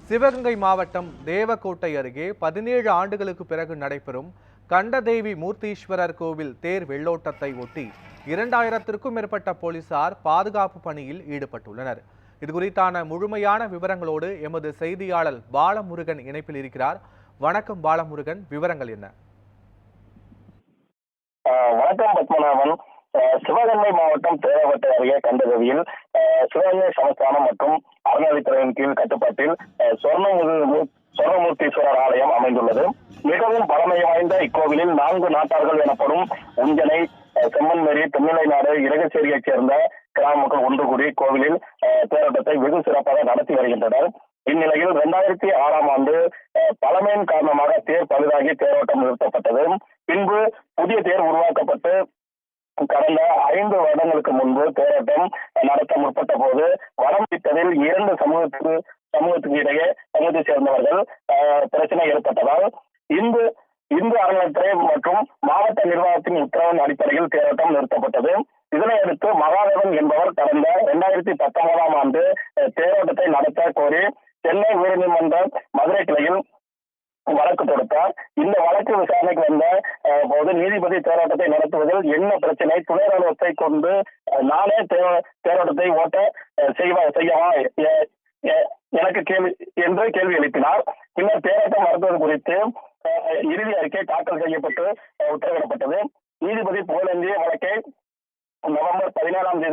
சிவகங்கை மாவட்டம் தேவக்கோட்டை அருகே 17 ஆண்டுகளுக்கு பிறகு நடைபெறும் கண்டதேவி மூர்த்தீஸ்வரர் கோவில் தேர் வெள்ளோட்டத்தை ஒட்டி 2000க்கும் மேற்பட்ட போலீசார் பாதுகாப்பு பணியில் ஈடுபட்டுள்ளனர். இதுகுறித்தான முழுமையான விவரங்களோடு எமது செய்தியாளர் பாலமுருகன் இணைப்பில் இருக்கிறார். வணக்கம் பாலமுருகன், விவரங்கள் என்ன? வணக்கம் பத்மநாபன். சிவகங்கை மாவட்டம் தேவக்கோட்டை அருகே கண்டதேவியில் சிவகங்கை சமஸ்தானம் மற்றும் அறநிலைத்துறையின் கீழ் கட்டுப்பாட்டில் சொர்ணமூர்த்தீஸ்வரர் ஆலயம் அமைந்துள்ளது. மிகவும் பழமை வாய்ந்த இக்கோவிலில் 4 நாட்டார்கள் எனப்படும் உஞ்சனை, செம்மன்மேரி, தென்னிலைநாடு, இரகச்சேரியைச் சேர்ந்த கிராம மக்கள் ஒன்று கூடி கோவிலில் தேரோட்டத்தை வெகு சிறப்பாக நடத்தி வருகின்றனர். இந்நிலையில் 2006ஆம் ஆண்டு பழமையின் காரணமாக தேர் பழுதாகி தேரோட்டம் நிறுத்தப்பட்டது. பின்பு புதிய தேர் உருவாக்கப்பட்டு கடந்த 5 வருடங்களுக்கு முன்பு தேரோட்டம் நடத்த முற்பட்ட போது வடம் பிடித்ததில் 2 சமூகத்துக்கு இடையே சமூகத்தை சேர்ந்தவர்கள் பிரச்சனை ஏற்பட்டதால் இந்து அறநிலையத்துறை மற்றும் மாவட்ட நிர்வாகத்தின் உத்தரவின் அடிப்படையில் தேரோட்டம் நிறுத்தப்பட்டது. இதனையடுத்து மகாதேவன் என்பவர் கடந்த 2019ஆம் ஆண்டு தேரோட்டத்தை நடத்த கோரி சென்னை உயர்நீதிமன்ற மதுரை கிளையில் வழக்கு தொடுத்தார். இந்த வழக்கு விசாரணைக்கு வந்த போது நீதிபதி தேரோட்டத்தை நடத்துவதில் என்ன பிரச்சனை, துணை ராணுவத்தை கொண்டு நானே தேரோட்டத்தை ஓட்ட செய்யவா எனக்கு கேள்வி எழுப்பினார். பின்னர் தேரோட்டம் நடத்துவது குறித்து இறுதி அறிக்கை தாக்கல் செய்யப்பட்டு உத்தரவிடப்பட்டது. நீதிபதி புகழேந்திய வழக்கை நவம்பர் 17ஆம்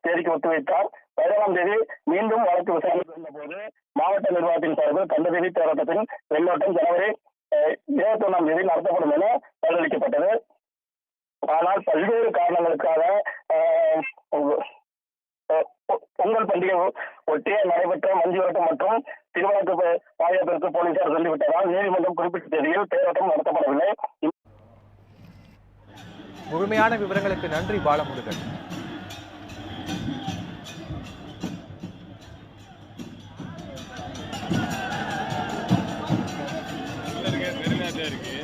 தேதிக்கு ஒத்திவைத்தார். 17ஆம் தேதி மீண்டும் வழக்கு விசாரணைக்கு வந்த போது மாவட்ட நிர்வாகத்தின் சார்பில் கண்டதேவி தேரோட்டத்தின் வெள்ளோட்டம் ஜனவரி 21ஆம் தேதி நடத்தப்படும் என பதிலளிக்கப்பட்டது. ஆனால் பல்வேறு காரணங்களுக்காக பொங்கல் பண்டிகை ஒட்டிய நடைபெற்ற மஞ்சுவரட்டம் மற்றும் திருவழக்கு பாதுகாப்பிற்கு போலீசார் சொல்லிவிட்டதால் நீதிமன்றம் குறிப்பிட்ட தேதியில் தேரோட்டம் நடத்தப்படவில்லை. முழுமையான விவரங்களுக்கு நன்றி பாலமுருகன். இருக்கு